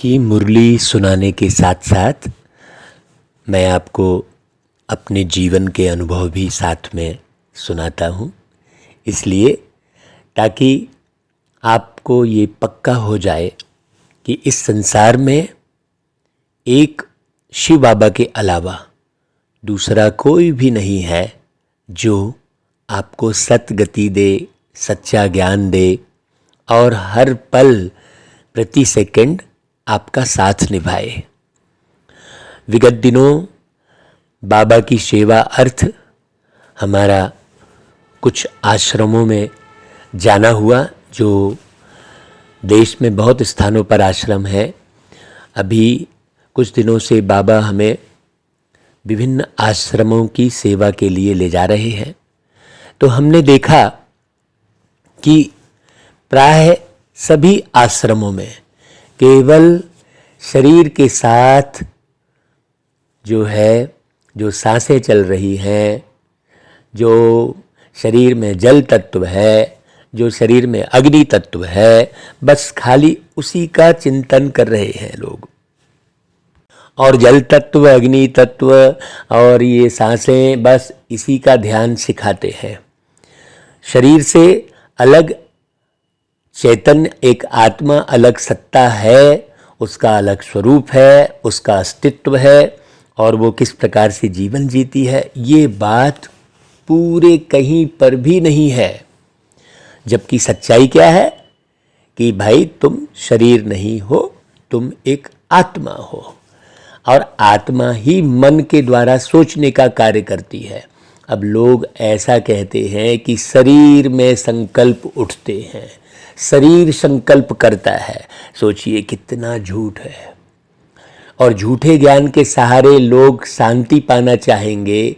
की मुरली सुनाने के साथ साथ मैं आपको अपने जीवन के अनुभव भी साथ में सुनाता हूँ, इसलिए ताकि आपको ये पक्का हो जाए कि इस संसार में एक शिव बाबा के अलावा दूसरा कोई भी नहीं है जो आपको सतगति दे, सच्चा ज्ञान दे और हर पल प्रति सेकंड आपका साथ निभाए। विगत दिनों बाबा की सेवा अर्थ हमारा कुछ आश्रमों में जाना हुआ, जो देश में बहुत स्थानों पर आश्रम है। अभी कुछ दिनों से बाबा हमें विभिन्न आश्रमों की सेवा के लिए ले जा रहे हैं। तो हमने देखा कि प्राय सभी आश्रमों में केवल शरीर के साथ जो सांसें चल रही हैं, जो शरीर में जल तत्व है, जो शरीर में अग्नि तत्व है, बस खाली उसी का चिंतन कर रहे हैं लोग। और जल तत्व, अग्नि तत्व और ये सांसें, बस इसी का ध्यान सिखाते हैं। शरीर से अलग चैतन्य, एक आत्मा, अलग सत्ता है, उसका अलग स्वरूप है, उसका अस्तित्व है और वो किस प्रकार से जीवन जीती है, ये बात पूरे कहीं पर भी नहीं है। जबकि सच्चाई क्या है कि भाई तुम शरीर नहीं हो, तुम एक आत्मा हो और आत्मा ही मन के द्वारा सोचने का कार्य करती है। अब लोग ऐसा कहते हैं कि शरीर में संकल्प उठते हैं, शरीर संकल्प करता है। सोचिए कितना झूठ है। और झूठे ज्ञान के सहारे लोग शांति पाना चाहेंगे,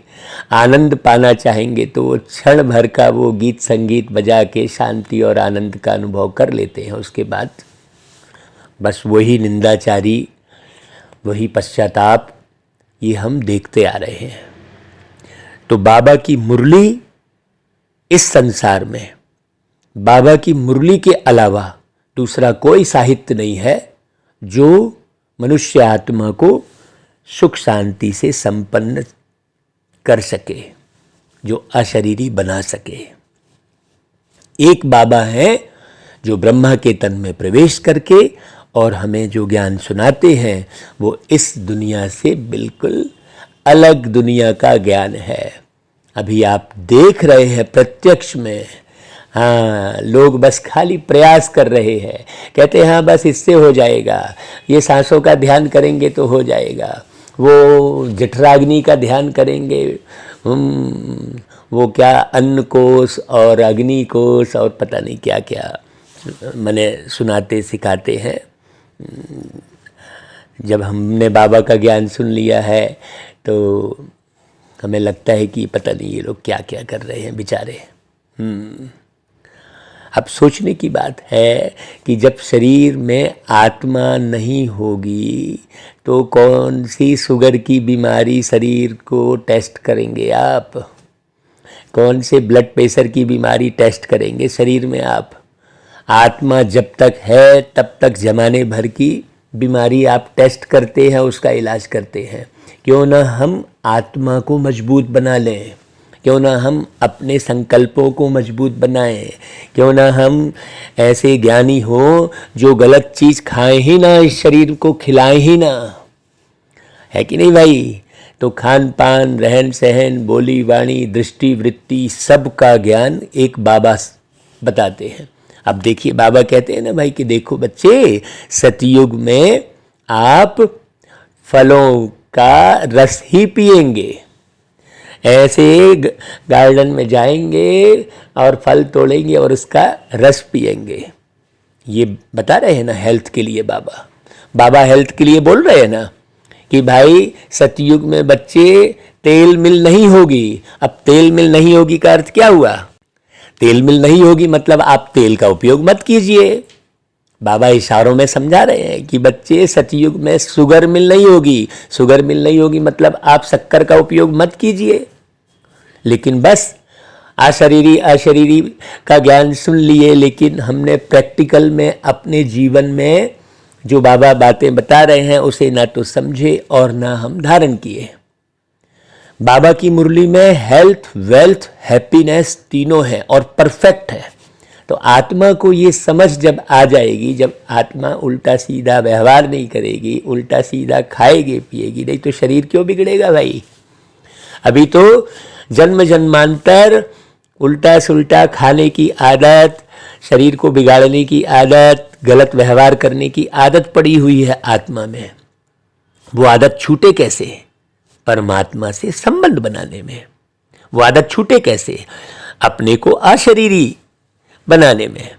आनंद पाना चाहेंगे, तो वो क्षण भर का वो गीत संगीत बजा के शांति और आनंद का अनुभव कर लेते हैं। उसके बाद बस वही निंदाचारी, वही पश्चाताप, ये हम देखते आ रहे हैं। तो बाबा की मुरली इस संसार में, बाबा की मुरली के अलावा दूसरा कोई साहित्य नहीं है जो मनुष्य आत्मा को सुख शांति से संपन्न कर सके, जो अशरीरी बना सके। एक बाबा है जो ब्रह्मा के तन में प्रवेश करके और हमें जो ज्ञान सुनाते हैं वो इस दुनिया से बिल्कुल अलग दुनिया का ज्ञान है। अभी आप देख रहे हैं प्रत्यक्ष में। हाँ, लोग बस खाली प्रयास कर रहे हैं, कहते हैं हाँ बस इससे हो जाएगा, ये सांसों का ध्यान करेंगे तो हो जाएगा, वो जठराग्नि का ध्यान करेंगे, वो क्या अन्न कोश और अग्नि कोश और पता नहीं क्या क्या मने सुनाते सिखाते हैं। जब हमने बाबा का ज्ञान सुन लिया है तो हमें लगता है कि पता नहीं ये लोग क्या क्या कर रहे हैं बेचारे। अब सोचने की बात है कि जब शरीर में आत्मा नहीं होगी तो कौन सी शुगर की बीमारी शरीर को टेस्ट करेंगे आप? कौन से ब्लड प्रेशर की बीमारी टेस्ट करेंगे शरीर में आप? आत्मा जब तक है तब तक जमाने भर की बीमारी आप टेस्ट करते हैं, उसका इलाज करते हैं। क्यों ना हम आत्मा को मजबूत बना लें, क्यों ना हम अपने संकल्पों को मजबूत बनाएं, क्यों ना हम ऐसे ज्ञानी हो जो गलत चीज़ खाएं ही ना, इस शरीर को खिलाएं ही ना, है कि नहीं भाई? तो खान पान, रहन सहन, बोली वाणी, दृष्टि वृत्ति, सब का ज्ञान एक बाबा बताते हैं। अब देखिए बाबा कहते हैं ना भाई कि देखो बच्चे, सतयुग में आप फलों का रस ही पिएंगे। ऐसे गार्डन में जाएंगे और फल तोड़ेंगे और उसका रस पिएंगे। ये बता रहे हैं ना हेल्थ के लिए बाबा। बाबा हेल्थ के लिए बोल रहे हैं ना कि भाई सतयुग में बच्चे तेल मिल नहीं होगी। अब तेल मिल नहीं होगी का अर्थ क्या हुआ? तेल मिल नहीं होगी मतलब आप तेल का उपयोग मत कीजिए। बाबा इशारों में समझा रहे हैं कि बच्चे सतयुग में शुगर मिल नहीं होगी। शुगर मिल नहीं होगी मतलब आप शक्कर का उपयोग मत कीजिए। लेकिन बस अशरीरी का ज्ञान सुन लिए, लेकिन हमने प्रैक्टिकल में अपने जीवन में जो बाबा बातें बता रहे हैं उसे ना तो समझे और ना हम धारण किए। बाबा की मुरली में हेल्थ, वेल्थ, हैप्पीनेस तीनों हैं और परफेक्ट है। तो आत्मा को ये समझ जब आ जाएगी, जब आत्मा उल्टा सीधा व्यवहार नहीं करेगी, उल्टा सीधा खाएगी पिएगी, नहीं तो शरीर क्यों बिगड़ेगा भाई। अभी तो जन्म जन्मांतर उल्टा सुल्टा खाने की आदत, शरीर को बिगाड़ने की आदत, गलत व्यवहार करने की आदत पड़ी हुई है आत्मा में। वो आदत छूटे कैसे? परमात्मा से संबंध बनाने में। वो आदत छूटे कैसे? अपने को अशरीरी बनाने में।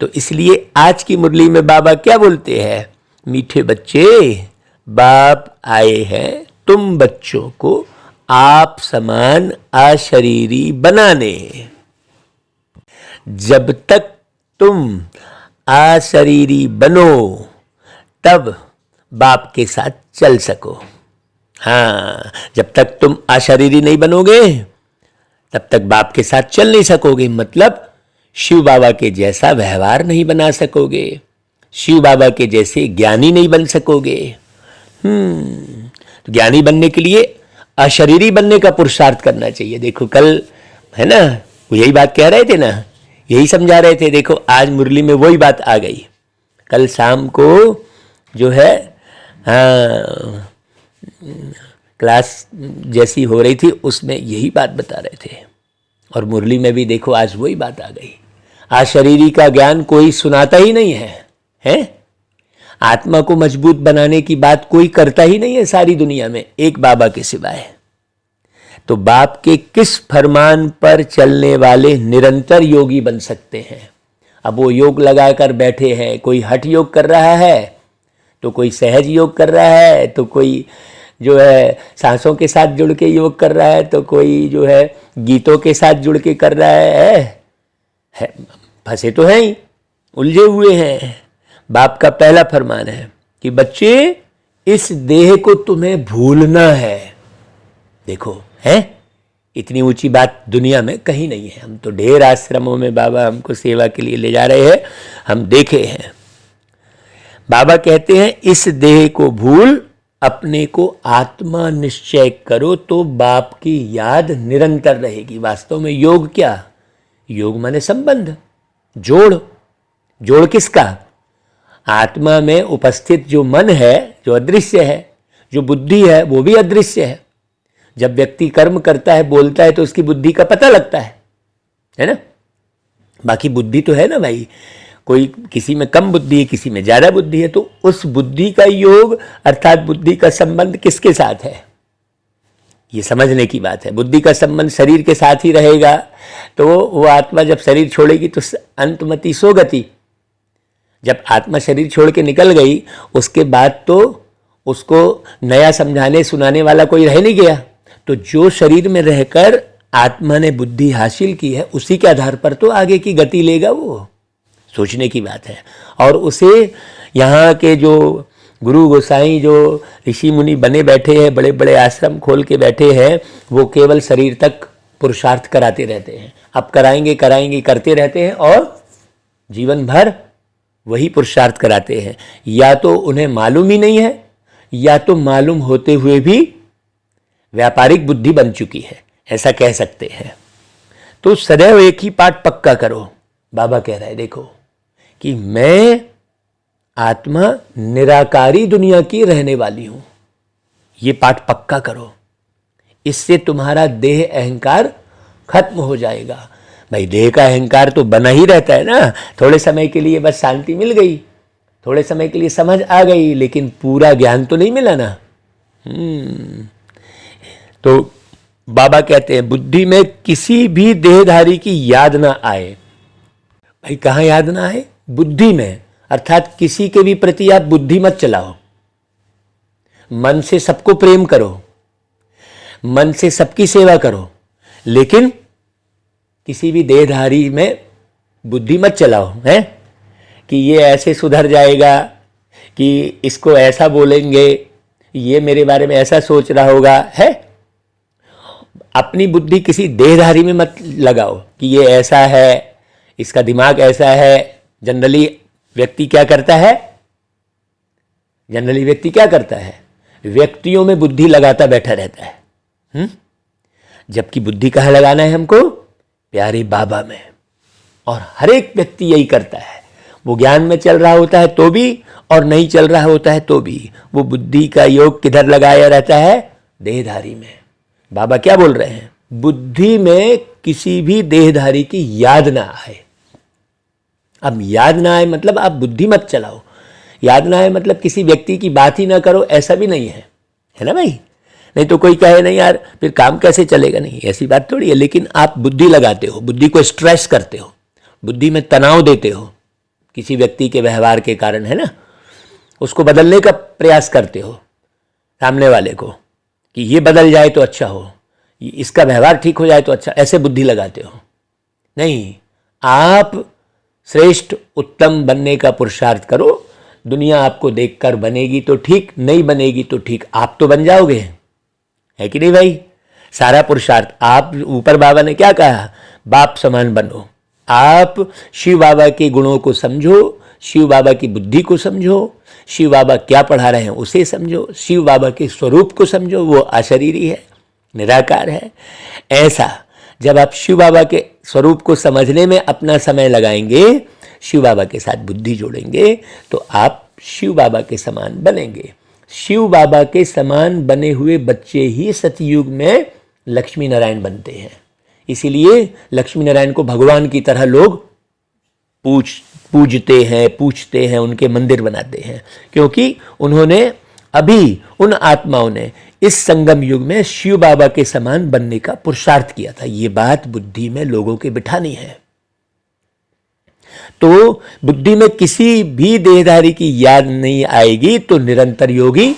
तो इसलिए आज की मुरली में बाबा क्या बोलते हैं? मीठे बच्चे, बाप आए हैं तुम बच्चों को आप समान अशरीरी बनाने। जब तक तुम अशरीरी बनो तब बाप के साथ चल सको। हाँ, जब तक तुम अशरीरी नहीं बनोगे तब तक बाप के साथ चल नहीं सकोगे। मतलब शिव बाबा के जैसा व्यवहार नहीं बना सकोगे, शिव बाबा के जैसे ज्ञानी नहीं बन सकोगे। तो ज्ञानी बनने के लिए अशरीरी बनने का पुरुषार्थ करना चाहिए। देखो कल है ना, वो यही बात कह रहे थे ना, यही समझा रहे थे। देखो आज मुरली में वही बात आ गई। कल शाम को जो है क्लास जैसी हो रही थी उसमें यही बात बता रहे थे, और मुरली में भी देखो आज वही बात आ गई। अशरीरी का ज्ञान कोई सुनाता ही नहीं है? आत्मा को मजबूत बनाने की बात कोई करता ही नहीं है सारी दुनिया में, एक बाबा के सिवाय। तो बाप के किस फरमान पर चलने वाले निरंतर योगी बन सकते हैं? अब वो योग लगाकर बैठे हैं, कोई हठ योग कर रहा है, तो कोई सहज योग कर रहा है, तो कोई जो है सांसों के साथ जुड़ के योग कर रहा है, तो कोई जो है गीतों के साथ जुड़ के कर रहा है। फंसे तो हैं ही, उलझे हुए हैं। बाप का पहला फरमान है कि बच्चे इस देह को तुम्हें भूलना है। देखो है, इतनी ऊंची बात दुनिया में कहीं नहीं है। हम तो ढेर आश्रमों में बाबा हमको सेवा के लिए ले जा रहे हैं, हम देखे हैं। बाबा कहते हैं इस देह को भूल अपने को आत्मा निश्चय करो तो बाप की याद निरंतर रहेगी। वास्तव में योग क्या? योग माने संबंध, जोड़ किसका? आत्मा में उपस्थित जो मन है, जो अदृश्य है, जो बुद्धि है, वो भी अदृश्य है। जब व्यक्ति कर्म करता है, बोलता है, तो उसकी बुद्धि का पता लगता है ना। बाकी बुद्धि तो है ना भाई, कोई किसी में कम बुद्धि है, किसी में ज्यादा बुद्धि है, तो उस बुद्धि का योग अर्थात बुद्धि का संबंध किसके साथ है, ये समझने की बात है। बुद्धि का संबंध शरीर के साथ ही रहेगा तो वो आत्मा जब शरीर छोड़ेगी तो अंतमति सोगति। जब आत्मा शरीर छोड़ के निकल गई उसके बाद तो उसको नया समझाने सुनाने वाला कोई रह नहीं गया। तो जो शरीर में रहकर आत्मा ने बुद्धि हासिल की है उसी के आधार पर तो आगे की गति लेगा। वो सोचने की बात है। और उसे यहाँ के जो गुरु गोसाई, जो ऋषि मुनि बने बैठे हैं, बड़े बड़े आश्रम खोल के बैठे हैं, वो केवल शरीर तक पुरुषार्थ कराते रहते हैं। अब कराएंगे करते रहते हैं और जीवन भर वही पुरुषार्थ कराते हैं। या तो उन्हें मालूम ही नहीं है, या तो मालूम होते हुए भी व्यापारिक बुद्धि बन चुकी है, ऐसा कह सकते हैं। तो सदैव एक ही पाठ पक्का करो। बाबा कह रहा है देखो कि मैं आत्मा निराकारी दुनिया की रहने वाली हूं, ये पाठ पक्का करो। इससे तुम्हारा देह अहंकार खत्म हो जाएगा। भाई देह का अहंकार तो बना ही रहता है ना, थोड़े समय के लिए बस शांति मिल गई, थोड़े समय के लिए समझ आ गई, लेकिन पूरा ज्ञान तो नहीं मिला ना। तो बाबा कहते हैं बुद्धि में किसी भी देहधारी की याद ना आए। भाई कहाँ याद ना आए? बुद्धि में, अर्थात किसी के भी प्रति आप बुद्धि मत चलाओ। मन से सबको प्रेम करो, मन से सबकी सेवा करो, लेकिन किसी भी देहधारी में बुद्धि मत चलाओ है कि ये ऐसे सुधर जाएगा, कि इसको ऐसा बोलेंगे, ये मेरे बारे में ऐसा सोच रहा होगा है। अपनी बुद्धि किसी देहधारी में मत लगाओ कि ये ऐसा है, इसका दिमाग ऐसा है। जनरली व्यक्ति क्या करता है, जनरली व्यक्ति क्या करता है, व्यक्तियों में बुद्धि लगाता बैठा रहता है। जबकि बुद्धि कहाँ लगाना है हमको, प्यारे बाबा में। और हर एक व्यक्ति यही करता है, वो ज्ञान में चल रहा होता है तो भी, और नहीं चल रहा होता है तो भी, वो बुद्धि का योग किधर लगाया रहता है, देहधारी में। बाबा क्या बोल रहे हैं, बुद्धि में किसी भी देहधारी की याद ना आए। अब याद ना आए मतलब आप बुद्धि मत चलाओ, याद ना आए मतलब किसी व्यक्ति की बात ही ना करो, ऐसा भी नहीं है, है ना भाई। नहीं तो कोई कहे नहीं यार फिर काम कैसे चलेगा, नहीं ऐसी बात थोड़ी है। लेकिन आप बुद्धि लगाते हो, बुद्धि को स्ट्रेस करते हो, बुद्धि में तनाव देते हो किसी व्यक्ति के व्यवहार के कारण, है ना, उसको बदलने का प्रयास करते हो सामने वाले को कि ये बदल जाए तो अच्छा हो, इसका व्यवहार ठीक हो जाए तो अच्छा, ऐसे बुद्धि लगाते हो। नहीं, आप श्रेष्ठ उत्तम बनने का पुरुषार्थ करो। दुनिया आपको देखकर बनेगी तो ठीक, नहीं बनेगी तो ठीक, आप तो बन जाओगे, है कि नहीं भाई। सारा पुरुषार्थ आप, ऊपर बाबा ने क्या कहा, बाप समान बनो। आप शिव बाबा के गुणों को समझो, शिव बाबा की बुद्धि को समझो, शिव बाबा क्या पढ़ा रहे हैं उसे समझो, शिव बाबा के स्वरूप को समझो, वो अशरीरी है, निराकार है। ऐसा जब आप शिव बाबा के स्वरूप को समझने में अपना समय लगाएंगे, शिव बाबा के साथ बुद्धि जोड़ेंगे, तो आप शिव बाबा के समान बनेंगे। शिव बाबा के समान बने हुए बच्चे ही सतयुग में लक्ष्मी नारायण बनते हैं। इसीलिए लक्ष्मी नारायण को भगवान की तरह लोग पूजते हैं, पूछते हैं, उनके मंदिर बनाते हैं, क्योंकि उन्होंने अभी उन आत्माओं ने इस संगम युग में शिव बाबा के समान बनने का पुरुषार्थ किया था। ये बात बुद्धि में लोगों के बिठानी है। तो बुद्धि में किसी भी देहधारी की याद नहीं आएगी तो निरंतर योगी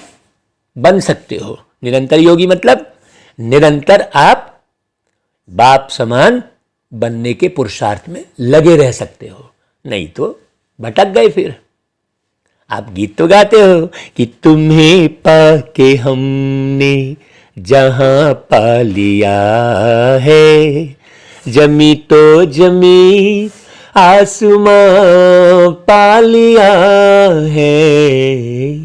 बन सकते हो। निरंतर योगी मतलब निरंतर आप बाप समान बनने के पुरुषार्थ में लगे रह सकते हो, नहीं तो भटक गए। फिर आप गीत तो गाते हो कि तुम्हें पाके हमने जहां पा लिया है, जमी तो जमी आसमां पा लिया है,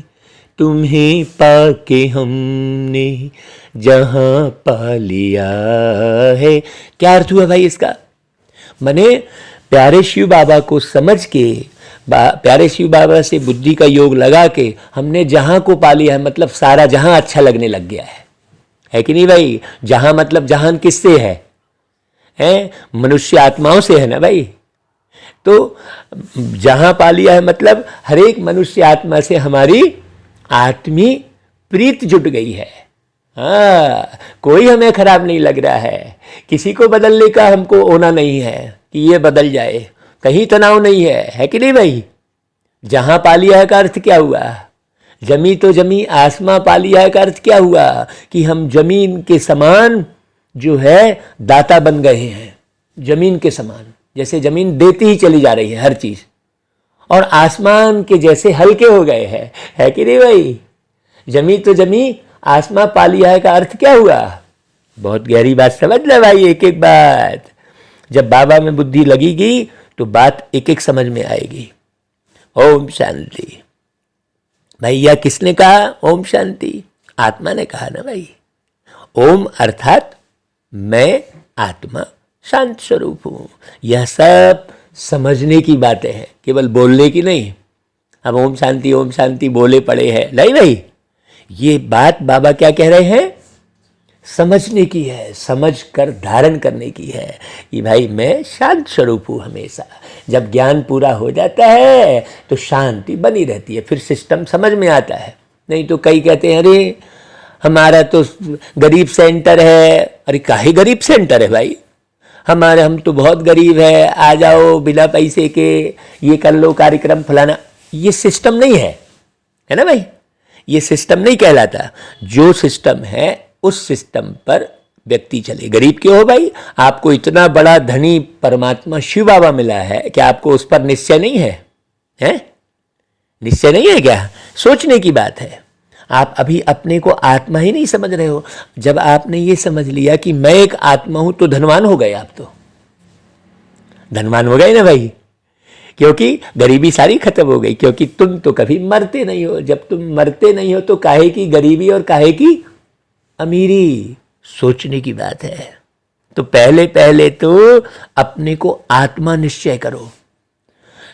तुम्हें पाके हमने जहां पा लिया है। क्या अर्थ हुआ भाई इसका, माने प्यारे शिव बाबा को समझ के, प्यारे शिव बाबा से बुद्धि का योग लगा के हमने जहां को पा लिया है, मतलब सारा जहां अच्छा लगने लग गया है कि नहीं भाई। जहां मतलब जहान किससे है मनुष्य आत्माओं से है ना भाई। तो जहां पा लिया है मतलब हर एक मनुष्य आत्मा से हमारी आत्मी प्रीत जुट गई है। हाँ, कोई हमें खराब नहीं लग रहा है, किसी को बदलने का हमको होना नहीं है कि ये बदल जाए, कहीं तनाव नहीं है कि नहीं भाई। जहां पा लिया है का अर्थ क्या हुआ, जमी तो जमी आसमां पा लिया है का अर्थ क्या हुआ कि हम जमीन के समान जो है दाता बन गए हैं। जमीन के समान, जैसे जमीन देती ही चली जा रही है हर चीज, और आसमान के जैसे हल्के हो गए हैं, है कि नहीं भाई। जमी तो जमी आसमां पा लिया है का अर्थ क्या हुआ, बहुत गहरी बात समझ ले भाई। एक एक बात जब बाबा में बुद्धि लगेगी तो बात एक एक समझ में आएगी। ओम शांति। भैया किसने कहा ओम शांति, आत्मा ने कहा ना भाई। ओम अर्थात मैं आत्मा शांत स्वरूप हूं। यह सब समझने की बातें हैं, केवल बोलने की नहीं। हम ओम शांति बोले पड़े हैं, नहीं भाई। ये बात बाबा क्या कह रहे हैं, समझने की है, समझ कर धारण करने की है कि भाई मैं शांत स्वरूप हूँ हमेशा। जब ज्ञान पूरा हो जाता है तो शांति बनी रहती है, फिर सिस्टम समझ में आता है। नहीं तो कई कहते हैं अरे हमारा तो गरीब सेंटर है। अरे काहे गरीब सेंटर है भाई, हम तो बहुत गरीब है, आ जाओ बिना पैसे के ये कर लो कार्यक्रम फलाना। ये सिस्टम नहीं है ना भाई। ये सिस्टम नहीं कहलाता। जो सिस्टम है उस सिस्टम पर व्यक्ति चले। गरीब क्यों हो भाई, आपको इतना बड़ा धनी परमात्मा शिव बाबा मिला है, क्या आपको उस पर निश्चय नहीं है? निश्चय नहीं है क्या? सोचने की बात है। आप अभी अपने को आत्मा ही नहीं समझ रहे हो। जब आपने ये समझ लिया कि मैं एक आत्मा हूं तो धनवान हो गए। आप तो धनवान हो गए ना भाई, क्योंकि गरीबी सारी खत्म हो गई, क्योंकि तुम तो कभी मरते नहीं हो। जब तुम मरते नहीं हो तो काहे की गरीबी और काहे की अमीरी? सोचने की बात है। तो पहले पहले तो अपने को आत्मा निश्चय करो।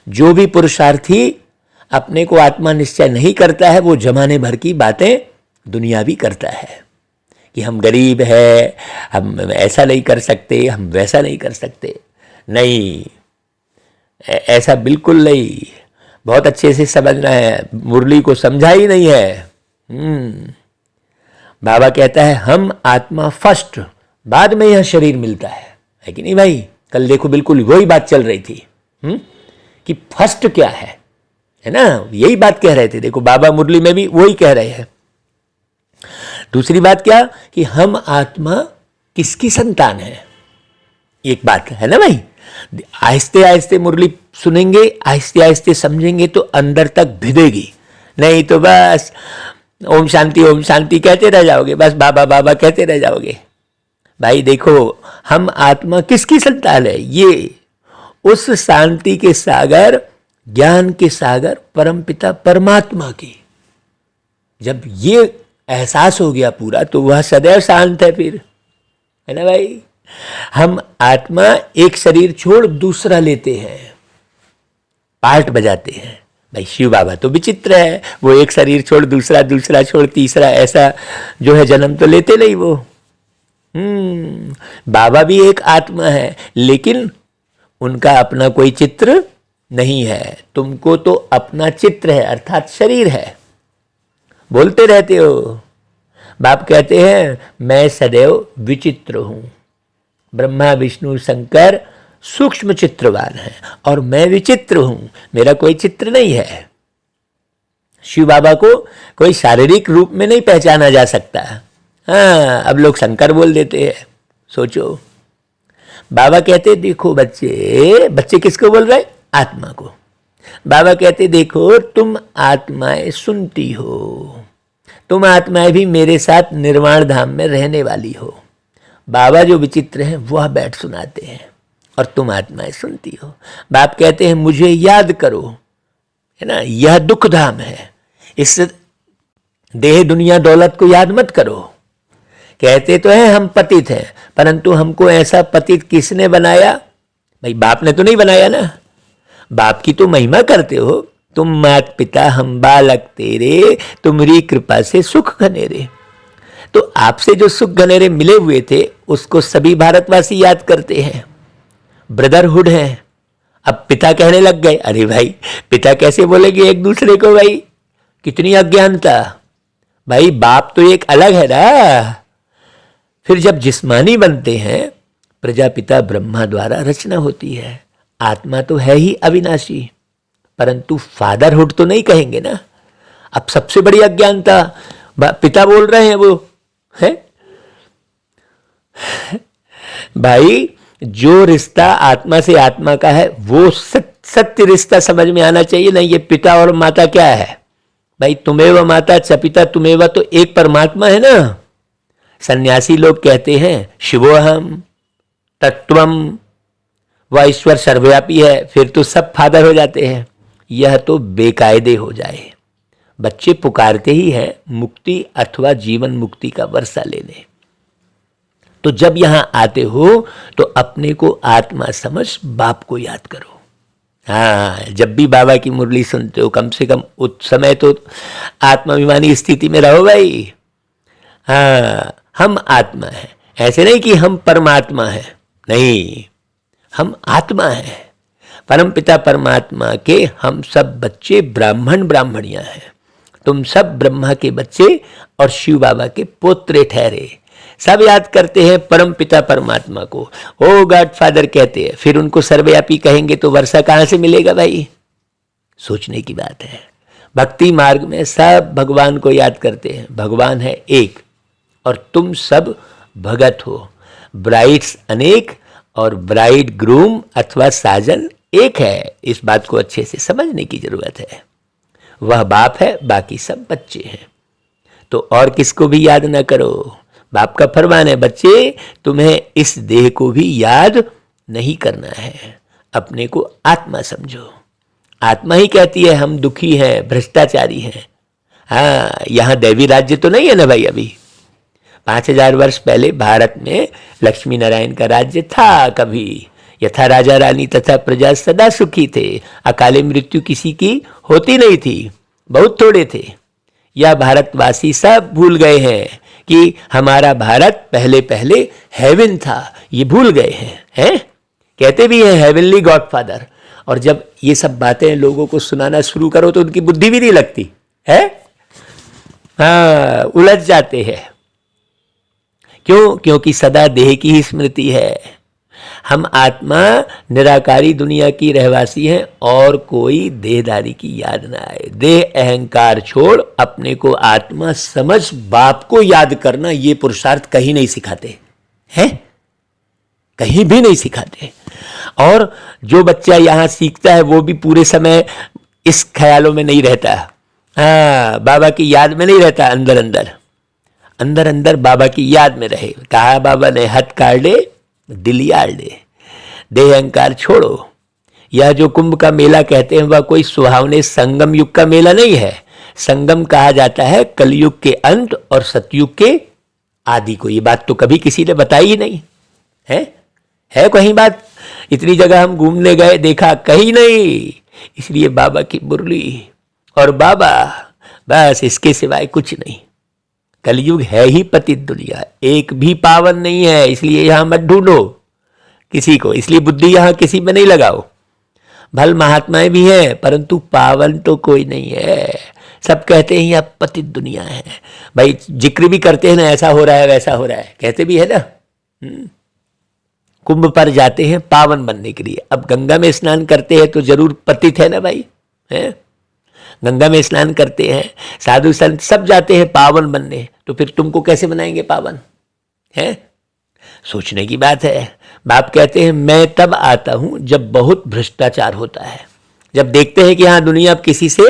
जो भी पुरुषार्थी अपने को आत्मा निश्चय नहीं करता है वो जमाने भर की बातें दुनियावी करता है कि हम गरीब है, हम ऐसा नहीं कर सकते, हम वैसा नहीं कर सकते। नहीं, ऐसा बिल्कुल नहीं। बहुत अच्छे से समझना है, मुरली को समझा ही नहीं है। बाबा कहता है हम आत्मा फर्स्ट, बाद में यह शरीर मिलता है कि नहीं भाई? कल देखो बिल्कुल वही बात चल रही थी कि फर्स्ट क्या है ना? यही बात कह रहे थे। देखो बाबा मुरली में भी वही कह रहे हैं। दूसरी बात क्या कि हम आत्मा किसकी संतान है, एक बात है ना भाई? आहिस्ते आहिस्ते मुरली सुनेंगे, आहिस्ते आहिस्ते समझेंगे तो अंदर तक भिदेगी। नहीं तो बस ओम शांति कहते रह जाओगे, बस बाबा बाबा कहते रह जाओगे। भाई देखो हम आत्मा किसकी संतान है? ये उस शांति के सागर, ज्ञान के सागर परमपिता परमात्मा की। जब ये एहसास हो गया पूरा तो वह सदैव शांत है फिर, है ना भाई? हम आत्मा एक शरीर छोड़ दूसरा लेते हैं, पार्ट बजाते हैं। भाई शिव बाबा तो विचित्र है, वो एक शरीर छोड़ दूसरा, दूसरा छोड़ तीसरा, ऐसा जो है जन्म तो लेते नहीं वो। बाबा भी एक आत्मा है, लेकिन उनका अपना कोई चित्र नहीं है। तुमको तो अपना चित्र है, अर्थात शरीर है। बोलते रहते हो। बाप कहते हैं मैं सदैव विचित्र हूं। ब्रह्मा विष्णु शंकर सूक्ष्म चित्रवान है और मैं विचित्र हूं, मेरा कोई चित्र नहीं है। शिव बाबा को कोई शारीरिक रूप में नहीं पहचाना जा सकता। हाँ, अब लोग शंकर बोल देते हैं, सोचो। बाबा कहते देखो बच्चे किसको बोल रहे? आत्मा को। बाबा कहते देखो तुम आत्माएं सुनती हो, तुम आत्माएं भी मेरे साथ निर्वाण धाम में रहने वाली हो। बाबा जो विचित्र हैं वह बैठ सुनाते हैं और तुम आत्माएं सुनती हो। बाप कहते हैं मुझे याद करो, है ना? यह दुख धाम है, इस देह दुनिया दौलत को याद मत करो। कहते तो हैं हम पतित हैं, परंतु हमको ऐसा पतित किसने बनाया? भाई बाप ने तो नहीं बनाया ना। बाप की तो महिमा करते हो, तुम मात पिता हम बालक तेरे, तुम्हारी कृपा से सुख घनेरे। तो आपसे जो सुख घनेरे मिले हुए थे उसको सभी भारतवासी याद करते हैं, ब्रदरहुड है। अब पिता कहने लग गए, अरे भाई पिता कैसे बोलेंगे एक दूसरे को? भाई कितनी अज्ञानता। भाई बाप तो एक अलग है ना। फिर जब जिस्मानी बनते हैं, प्रजापिता ब्रह्मा द्वारा रचना होती है। आत्मा तो है ही अविनाशी, परंतु फादरहुड तो नहीं कहेंगे ना। अब सबसे बड़ी अज्ञानता पिता बोल रहे हैं वो है। भाई जो रिश्ता आत्मा से आत्मा का है वो सत्य रिश्ता समझ में आना चाहिए। नहीं ये पिता और माता क्या है? भाई तुम्हें माता च पिता तुम्हें तो एक परमात्मा है ना। सन्यासी लोग कहते हैं शिवोहम तत्वम, वह ईश्वर सर्वव्यापी है, फिर तो सब फादर हो जाते हैं। यह तो बेकायदे हो जाए। बच्चे पुकारते ही हैं मुक्ति अथवा जीवन मुक्ति का वर्षा लेने। तो जब यहां आते हो तो अपने को आत्मा समझ बाप को याद करो। हाँ, जब भी बाबा की मुरली सुनते हो कम से कम उस समय तो आत्माभिमानी स्थिति में रहो भाई। हाँ, हम आत्मा है, ऐसे नहीं कि हम परमात्मा है, नहीं, हम आत्मा है। परमपिता परमात्मा के हम सब बच्चे ब्राह्मण ब्राह्मणियां हैं। तुम सब ब्रह्मा के बच्चे और शिव बाबा के पोत्रे ठहरे। सब याद करते हैं परमपिता परमात्मा को, ओ गॉड फादर कहते हैं। फिर उनको सर्वव्यापी कहेंगे तो वर्षा कहां से मिलेगा भाई? सोचने की बात है। भक्ति मार्ग में सब भगवान को याद करते हैं। भगवान है एक और तुम सब भगत हो। ब्राइड्स अनेक और ब्राइड ग्रूम अथवा साजन एक है। इस बात को अच्छे से समझने की जरूरत है। वह बाप है, बाकी सब बच्चे हैं। तो और किसको भी याद ना करो। बाप का फरमान है बच्चे तुम्हें इस देह को भी याद नहीं करना है, अपने को आत्मा समझो। आत्मा ही कहती है हम दुखी हैं, भ्रष्टाचारी हैं। हाँ, यहाँ दैवी राज्य तो नहीं है ना भाई। अभी 5000 वर्ष पहले भारत में लक्ष्मी नारायण का राज्य था। कभी यथा राजा रानी तथा प्रजा सदा सुखी थे, अकाले मृत्यु किसी की होती नहीं थी, बहुत थोड़े थे। यह भारतवासी सब भूल गए हैं कि हमारा भारत पहले पहले हेवन था, ये भूल गए हैं? कहते भी हैं हेवनली गॉडफादर। और जब ये सब बातें लोगों को सुनाना शुरू करो तो उनकी बुद्धि भी नहीं लगती है। हाँ, उलझ जाते हैं। क्यों? क्योंकि सदा देह की ही स्मृति है। हम आत्मा निराकारी दुनिया की रहवासी हैं और कोई देहदारी की याद ना आए। देह अहंकार छोड़ अपने को आत्मा समझ बाप को याद करना, ये पुरुषार्थ कहीं नहीं सिखाते हैं, कहीं भी नहीं सिखाते। और जो बच्चा यहां सीखता है वो भी पूरे समय इस ख्यालों में नहीं रहता। हाँ, बाबा की याद में नहीं रहता। अंदर अंदर अंदर अंदर बाबा की याद में रहे। कहा बाबा ने, हथ काट ले दिल यार ले, देह अहंकार छोड़ो। यह जो कुंभ का मेला कहते हैं वह कोई सुहावने संगम युग का मेला नहीं है। संगम कहा जाता है कलयुग के अंत और सतयुग के आदि को। ये बात तो कभी किसी ने बताई ही नहीं है कहीं बात? इतनी जगह हम घूमने गए, देखा कहीं नहीं। इसलिए बाबा की मुरली और बाबा, बस इसके सिवाय कुछ नहीं। कलयुग है ही पतित दुनिया, एक भी पावन नहीं है। इसलिए यहां मत ढूंढो किसी को, इसलिए बुद्धि यहां किसी में नहीं लगाओ। भल महात्माएं भी हैं परंतु पावन तो कोई नहीं है। सब कहते हैं यह पतित दुनिया है भाई, जिक्र भी करते हैं ना, ऐसा हो रहा है वैसा हो रहा है, कहते भी है ना। कुंभ पर जाते हैं पावन बनने के लिए। अब गंगा में स्नान करते हैं तो जरूर पतित है ना भाई, है? गंगा में स्नान करते हैं, साधु संत सब जाते हैं पावन बनने, तो फिर तुमको कैसे बनाएंगे पावन? है सोचने की बात है। बाप कहते हैं मैं तब आता हूं जब बहुत भ्रष्टाचार होता है, जब देखते हैं कि हाँ दुनिया अब किसी से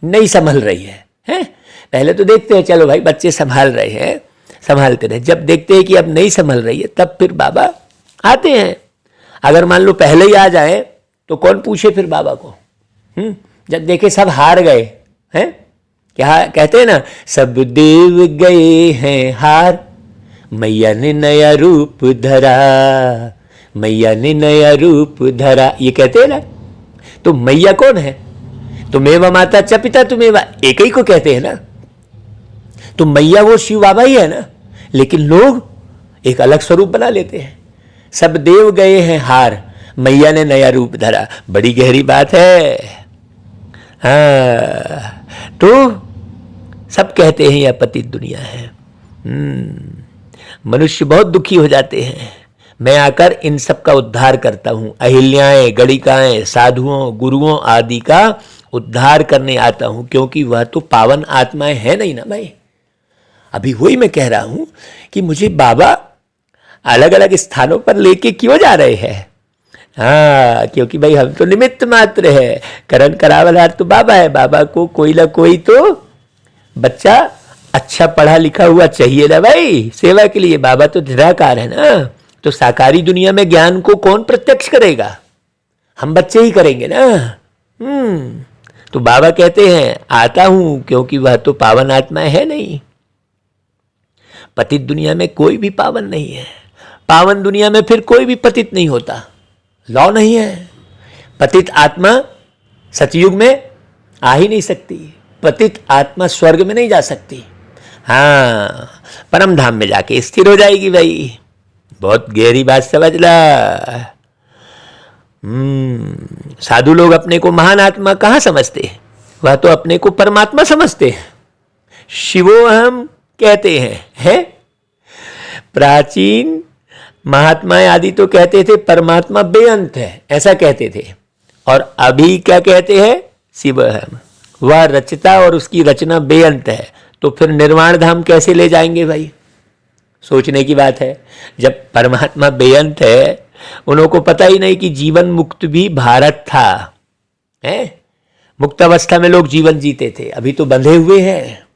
नहीं संभल रही है? पहले तो देखते हैं चलो भाई बच्चे संभाल रहे हैं, संभालते रहे। जब देखते हैं कि अब नहीं संभल रही है तब फिर बाबा आते हैं। अगर मान लो पहले ही आ जाए तो कौन पूछे फिर बाबा को? जब देखे सब हार गए हैं, क्या कहते हैं ना, सब देव गए हैं हार, मैया ने नया रूप धरा, मैया ने नया रूप धरा, ये कहते हैं ना। तो मैया कौन है? तो मेवा माता च पिता तुम्हें, एक ही को कहते हैं ना। तो मैया वो शिव बाबा ही है ना, लेकिन लोग एक अलग स्वरूप बना लेते हैं। सब देव गए हैं हार, मैया ने नया रूप धरा, बड़ी गहरी बात है। हाँ, तो सब कहते हैं यह पतित दुनिया है। मनुष्य बहुत दुखी हो जाते हैं। मैं आकर इन सब का उद्धार करता हूं। अहिल्याएं, गणिकाएं, साधुओं, गुरुओं आदि का उद्धार करने आता हूं, क्योंकि वह तो पावन आत्माएं है नहीं ना भाई। अभी वही मैं कह रहा हूं कि मुझे बाबा अलग अलग स्थानों पर लेके क्यों जा रहे हैं? हाँ, क्योंकि भाई हम तो निमित्त मात्र है, करण करावलहार तो बाबा है। बाबा को कोई ना कोई तो बच्चा अच्छा पढ़ा लिखा हुआ चाहिए ना भाई सेवा के लिए। बाबा तो निराकार है ना, तो साकारी दुनिया में ज्ञान को कौन प्रत्यक्ष करेगा? हम बच्चे ही करेंगे ना। तो बाबा कहते हैं आता हूं क्योंकि वह तो पावन आत्मा है नहीं। पतित दुनिया में कोई भी पावन नहीं है, पावन दुनिया में फिर कोई भी पतित नहीं होता। लॉ नहीं है। पतित आत्मा सतयुग में आ ही नहीं सकती, पतित आत्मा स्वर्ग में नहीं जा सकती। हाँ, परम धाम में जाके स्थिर हो जाएगी भाई। बहुत गहरी बात समझ ला। साधु लोग अपने को महान आत्मा कहाँ समझते हैं? वह तो अपने को परमात्मा समझते हैं। शिवोहम कहते हैं। प्राचीन महात्माएं आदि तो कहते थे परमात्मा बेअंत है, ऐसा कहते थे। और अभी क्या कहते हैं? शिवोहम, वह रचता और उसकी रचना बेअंत है। तो फिर निर्वाण धाम कैसे ले जाएंगे भाई? सोचने की बात है। जब परमात्मा बेअंत है, उन्हों को पता ही नहीं कि जीवन मुक्त भी भारत था। मुक्त अवस्था में लोग जीवन जीते थे, अभी तो बंधे हुए हैं।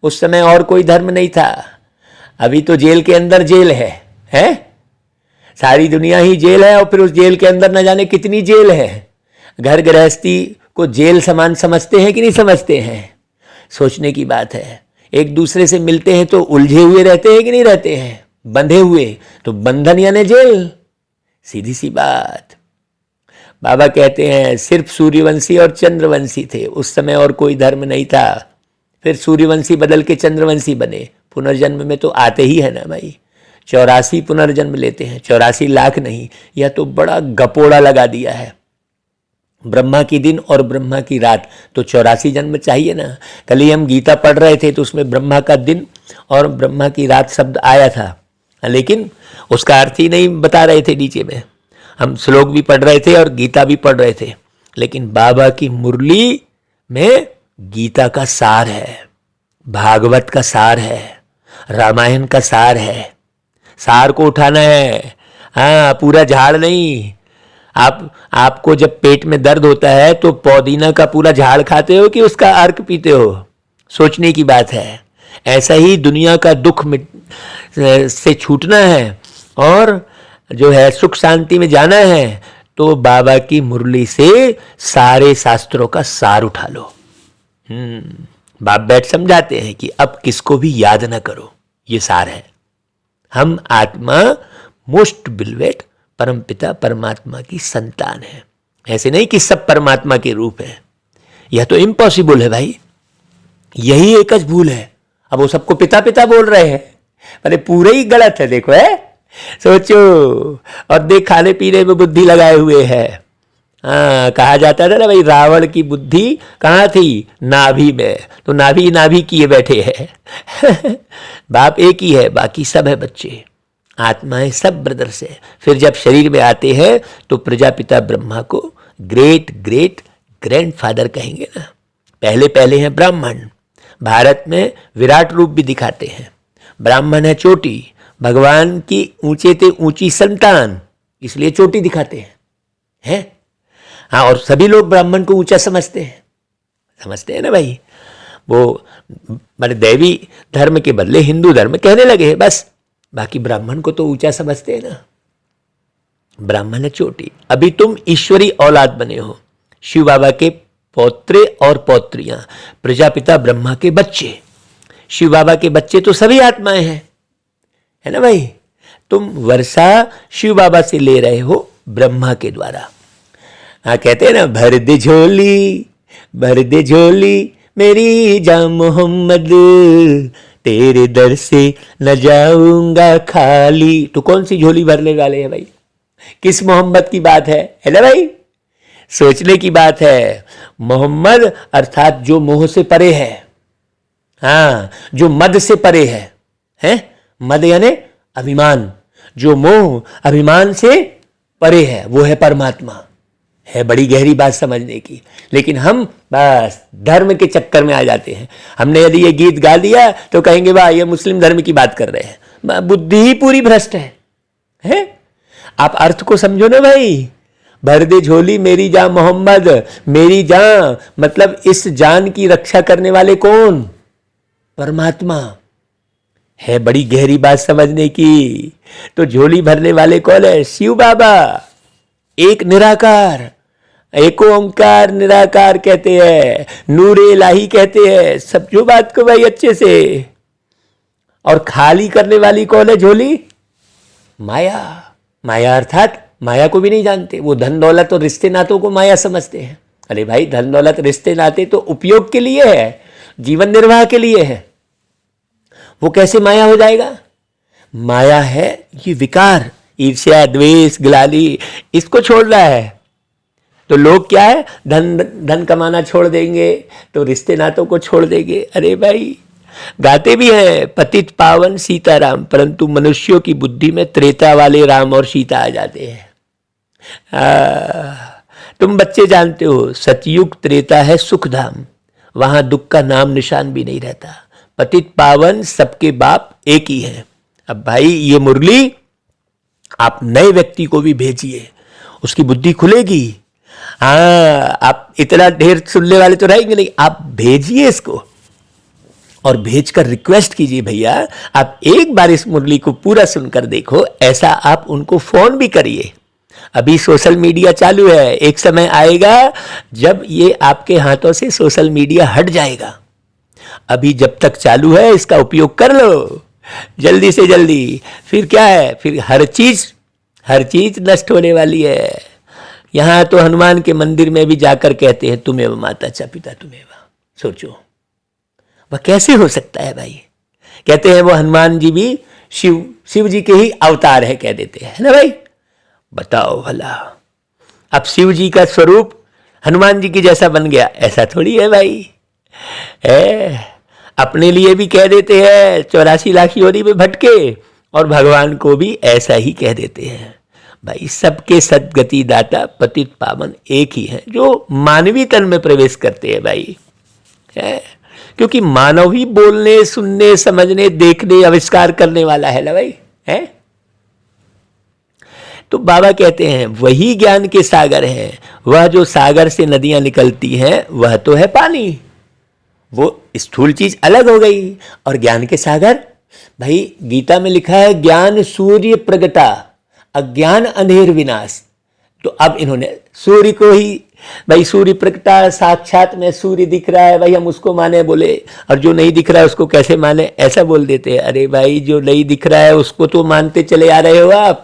उस समय और कोई धर्म नहीं था, अभी तो जेल के अंदर जेल है? सारी दुनिया ही जेल है और फिर उस जेल के अंदर न जाने कितनी जेल है। घर गृहस्थी को जेल समान समझते हैं कि नहीं समझते हैं? सोचने की बात है। एक दूसरे से मिलते हैं तो उलझे हुए रहते हैं कि नहीं रहते हैं? बंधे हुए, तो बंधन यानी जेल, सीधी सी बात। बाबा कहते हैं सिर्फ सूर्यवंशी और चंद्रवंशी थे उस समय, और कोई धर्म नहीं था। फिर सूर्यवंशी बदल के चंद्रवंशी बने। पुनर्जन्म में तो आते ही है ना भाई, 84 पुनर्जन्म लेते हैं, 84 लाख नहीं। यह तो बड़ा गपोड़ा लगा दिया है। ब्रह्मा की दिन और ब्रह्मा की रात, तो 84 जन्म चाहिए ना। कल ही हम गीता पढ़ रहे थे तो उसमें ब्रह्मा का दिन और ब्रह्मा की रात शब्द आया था, लेकिन उसका अर्थ ही नहीं बता रहे थे। नीचे में हम श्लोक भी पढ़ रहे थे और गीता भी पढ़ रहे थे, लेकिन बाबा की मुरली में गीता का सार है, भागवत का सार है, रामायण का सार है। सार को उठाना है, हाँ, पूरा झाड़ नहीं। आपको जब पेट में दर्द होता है तो पुदीना का पूरा झाड़ खाते हो कि उसका अर्क पीते हो? सोचने की बात है। ऐसा ही दुनिया का दुख से छूटना है और जो है सुख शांति में जाना है, तो बाबा की मुरली से सारे शास्त्रों का सार उठा लो। बाप बैठ समझाते हैं कि अब किसको भी याद ना करो, ये सार है। हम आत्मा मोस्ट बिलवेट परमपिता परमात्मा की संतान है। ऐसे नहीं कि सब परमात्मा के रूप है, यह तो इम्पॉसिबल है भाई। यही एक भूल है। अब वो सबको पिता पिता बोल रहे हैं, अरे पूरे ही गलत है। देखो है, सोचो। और देख खाने पीने में बुद्धि लगाए हुए है। हाँ, कहा जाता था ना भाई, रावण की बुद्धि कहाँ थी? नाभि में। तो नाभि किए बैठे है। बाप एक ही है, बाकी सब है बच्चे। आत्माएं सब ब्रदर्स है। फिर जब शरीर में आते हैं तो प्रजापिता ब्रह्मा को ग्रेट ग्रेट ग्रैंडफादर कहेंगे ना। पहले पहले हैं ब्राह्मण। भारत में विराट रूप भी दिखाते हैं। ब्राह्मण है चोटी, भगवान की ऊंचे ते ऊंची संतान, इसलिए चोटी दिखाते हैं। हाँ, और सभी लोग ब्राह्मण को ऊंचा समझते हैं ना भाई। वो माने दैवी धर्म के बदले हिंदू धर्म कहने लगे हैं बस। बाकी ब्राह्मण को तो ऊंचा समझते हैं ना। ब्राह्मण है चोटी। अभी तुम ईश्वरी औलाद बने हो, शिव बाबा के पौत्रे और पौत्रियां, प्रजापिता ब्रह्मा के बच्चे। शिव बाबा के बच्चे तो सभी आत्माएं हैं, है ना भाई। तुम वर्षा शिव बाबा से ले रहे हो ब्रह्मा के द्वारा। हाँ, कहते हैं ना, भर दे झोली मेरी जा मोहम्मद, तेरे दर से न जाऊंगा खाली। तो कौन सी झोली भरने वाले हैं भाई? किस मोहम्मद की बात है ना भाई? सोचने की बात है। मोहम्मद अर्थात जो मोह से परे है, हाँ, जो मद से परे है? मद यानी अभिमान। जो मोह अभिमान से परे है वो है परमात्मा। है बड़ी गहरी बात समझने की, लेकिन हम बस धर्म के चक्कर में आ जाते हैं। हमने यदि ये गीत गा दिया तो कहेंगे वाह, ये मुस्लिम धर्म की बात कर रहे हैं। बुद्धि ही पूरी भ्रष्ट है? आप अर्थ को समझो ना भाई। भर दे झोली मेरी जान मोहम्मद, मेरी जान मतलब इस जान की रक्षा करने वाले कौन? परमात्मा। है बड़ी गहरी बात समझने की। तो झोली भरने वाले कौन है? शिव बाबा, एक निराकार, एको ओंकार निराकार कहते हैं, नूरे इलाही कहते हैं। समझो बात को भाई अच्छे से। और खाली करने वाली कौन है झोली? माया। माया अर्थात माया को भी नहीं जानते। वो धन दौलत और रिश्ते नातों को माया समझते हैं। अरे भाई, धन दौलत रिश्ते नाते तो उपयोग के लिए है, जीवन निर्वाह के लिए है। वो कैसे माया हो जाएगा? माया है ये विकार, ईर्ष्या, द्वेष, गिलानी, इसको छोड़ना है। तो लोग क्या है, धन कमाना छोड़ देंगे तो रिश्ते नातों को छोड़ देंगे। अरे भाई, गाते भी हैं पतित पावन सीताराम, परंतु मनुष्यों की बुद्धि में त्रेता वाले राम और सीता आ जाते हैं। तुम बच्चे जानते हो, सतयुग त्रेता है सुखधाम, वहां दुख का नाम निशान भी नहीं रहता। पतित पावन सबके बाप एक ही है। अब भाई, ये मुरली आप नए व्यक्ति को भी भेजिए, उसकी बुद्धि खुलेगी। हाँ, आप इतना ढेर सुनने वाले तो रहेंगे नहीं, आप भेजिए इसको और भेजकर रिक्वेस्ट कीजिए, भैया आप एक बार इस मुरली को पूरा सुनकर देखो। ऐसा आप उनको फोन भी करिए। अभी सोशल मीडिया चालू है, एक समय आएगा जब ये आपके हाथों से सोशल मीडिया हट जाएगा। अभी जब तक चालू है इसका उपयोग कर लो जल्दी से जल्दी। फिर क्या है, फिर हर चीज नष्ट होने वाली है। यहां तो हनुमान के मंदिर में भी जाकर कहते हैं तुम्हें माता च पिता तुम्हें। सोचो वह कैसे हो सकता है भाई। कहते हैं वो हनुमान जी भी शिव जी के ही अवतार है, कह देते हैं ना भाई। बताओ भला, अब शिव जी का स्वरूप हनुमान जी की जैसा बन गया, ऐसा थोड़ी है भाई। अपने लिए भी कह देते हैं 84 लाख योनि में भटके, और भगवान को भी ऐसा ही कह देते हैं भाई। सबके सद्गति दाता पतित पावन एक ही है जो मानवी तन में प्रवेश करते हैं भाई। क्योंकि मानव ही बोलने, सुनने, समझने, देखने, आविष्कार करने वाला है ना भाई, है। तो बाबा कहते हैं वही ज्ञान के सागर हैं। वह जो सागर से नदियां निकलती हैं वह तो है पानी। वो स्थूल चीज अलग हो गई, और ज्ञान के सागर भाई गीता में लिखा है ज्ञान सूर्य प्रगटा अज्ञान अंधेर विनाश। तो अब इन्होंने सूर्य को ही भाई, सूर्य प्रगटा, साक्षात में सूर्य दिख रहा है भाई, हम उसको माने बोले, और जो नहीं दिख रहा है उसको कैसे माने, ऐसा बोल देते हैं। अरे भाई जो नहीं दिख रहा है उसको तो मानते चले आ रहे हो आप।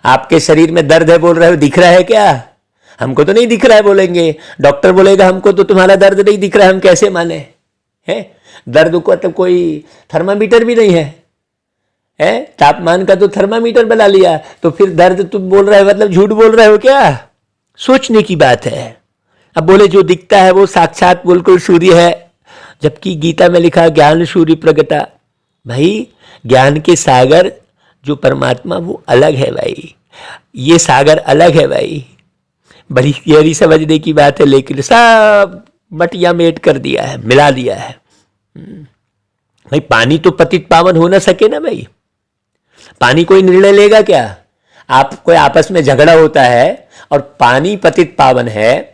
आपके शरीर में दर्द है बोल रहे हो, दिख रहा है क्या? हमको तो नहीं दिख रहा है बोलेंगे, डॉक्टर बोलेगा हमको तो तुम्हारा दर्द नहीं दिख रहा है, हम कैसे माने हैं? दर्द को तो कोई थर्मामीटर भी नहीं है, तापमान का तो थर्मामीटर बना लिया, तो फिर दर्द तुम बोल रहे हो मतलब झूठ बोल रहे हो क्या? सोचने की बात है। अब बोले जो दिखता है वो साक्षात बिल्कुल सूर्य है, जबकि गीता में लिखा ज्ञान सूर्य प्रगटा। भाई ज्ञान के सागर जो परमात्मा वो अलग है भाई, ये सागर अलग है भाई। बड़ी गहरी समझने की बात है, लेकिन सब मटिया मेट कर दिया है, मिला दिया है भाई। पानी तो पतित पावन हो ना सके ना भाई। पानी कोई निर्णय लेगा क्या? आप कोई आपस में झगड़ा होता है और पानी पतित पावन है,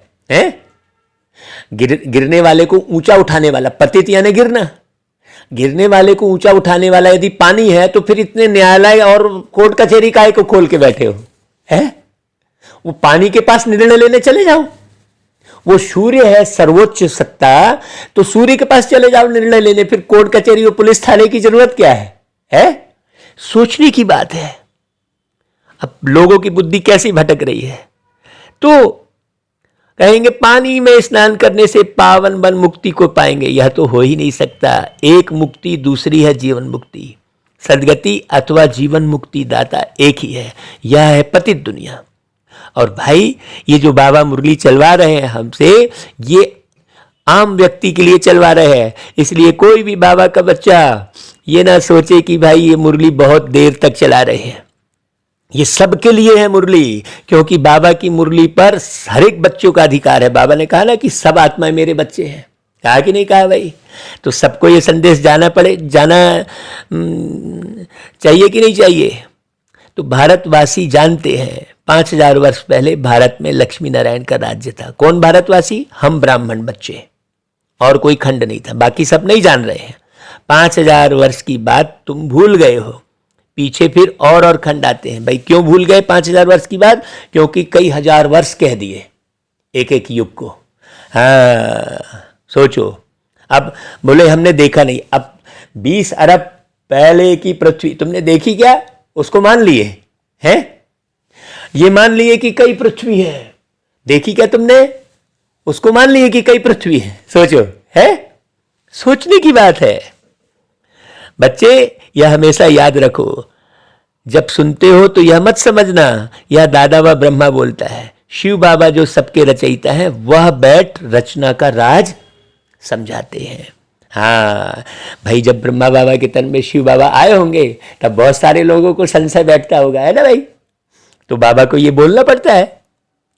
गिरने वाले को ऊंचा उठाने वाला, पतित यानी गिरना, गिरने वाले को ऊंचा उठाने वाला यदि पानी है तो फिर इतने न्यायालय और कोर्ट कचहरी काहे को खोल के बैठे हो? वो पानी के पास निर्णय लेने चले जाओ। वो सूर्य है सर्वोच्च सत्ता, तो सूर्य के पास चले जाओ निर्णय लेने, फिर कोर्ट कचहरी और पुलिस थाने की जरूरत क्या है? सोचने की बात है। अब लोगों की बुद्धि कैसी भटक रही है। तो कहेंगे पानी में स्नान करने से पावन बन मुक्ति को पाएंगे, यह तो हो ही नहीं सकता। एक मुक्ति, दूसरी है जीवन मुक्ति। सदगति अथवा जीवन मुक्ति दाता एक ही है, यह है पतित दुनिया। और भाई ये जो बाबा मुरली चलवा रहे हैं हमसे, ये आम व्यक्ति के लिए चलवा रहे हैं। इसलिए कोई भी बाबा का बच्चा ये ना सोचे कि भाई ये मुरली बहुत देर तक चला रहे हैं। ये सबके लिए है मुरली, क्योंकि बाबा की मुरली पर हर एक बच्चों का अधिकार है। बाबा ने कहा ना कि सब आत्माएं मेरे बच्चे हैं, कहा कि नहीं कहा भाई? तो सबको ये संदेश जाना चाहिए कि नहीं चाहिए? तो भारतवासी जानते हैं 5000 वर्ष पहले भारत में लक्ष्मी नारायण का राज्य था। कौन भारतवासी? हम ब्राह्मण बच्चे, और कोई खंड नहीं था, बाकी सब नहीं जान रहे हैं। 5000 वर्ष की बात तुम भूल गए हो, पीछे फिर और खंड आते हैं भाई। क्यों भूल गए 5000 वर्ष की बात? क्योंकि कई हजार वर्ष कह दिए एक एक युग को। हाँ सोचो, अब बोले हमने देखा नहीं, अब 20 अरब पहले की पृथ्वी तुमने देखी क्या? उसको मान लिए हैं, ये मान लिए कि कई पृथ्वी है। देखी क्या तुमने? उसको मान लिए कि कई पृथ्वी है। सोचो, है सोचने की बात है बच्चे। यह हमेशा याद रखो, जब सुनते हो तो यह मत समझना यह दादा व ब्रह्मा बोलता है। शिव बाबा जो सबके रचयिता है, वह बैठ रचना का राज समझाते हैं। हाँ भाई, जब ब्रह्मा बाबा के तन में शिव बाबा आए होंगे तब बहुत सारे लोगों को संशय बैठता होगा, है ना भाई? तो बाबा को ये बोलना पड़ता है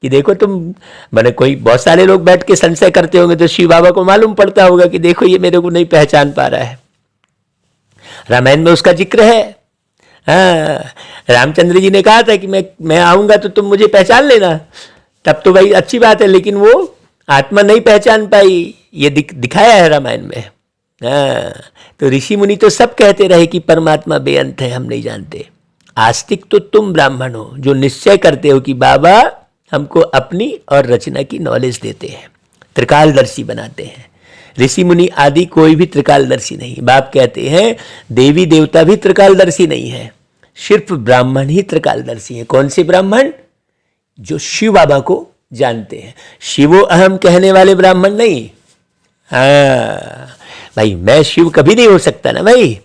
कि देखो तुम, मैंने कोई बहुत सारे लोग बैठ के संशय करते होंगे, तो शिव बाबा को मालूम पड़ता होगा कि देखो ये मेरे को नहीं पहचान पा रहा है। रामायण में उसका जिक्र है। हाँ, रामचंद्र जी ने कहा था कि मैं आऊंगा तो तुम मुझे पहचान लेना। तब तो भाई अच्छी बात है, लेकिन वो आत्मा नहीं पहचान पाई, ये दिखाया है रामायण में। हाँ, तो ऋषि मुनि तो सब कहते रहे कि परमात्मा बेअंत है, हम नहीं जानते। आस्तिक तो तुम ब्राह्मण हो जो निश्चय करते हो कि बाबा हमको अपनी और रचना की नॉलेज देते हैं, त्रिकालदर्शी बनाते हैं। ऋषि मुनि आदि कोई भी त्रिकालदर्शी नहीं। बाप कहते हैं देवी देवता भी त्रिकालदर्शी नहीं है, सिर्फ ब्राह्मण ही त्रिकालदर्शी है। कौन से ब्राह्मण? जो शिव बाबा को जानते हैं। शिवो अहम कहने वाले ब्राह्मण नहीं। हाँ भाई, मैं शिव कभी नहीं हो सकता ना भाई,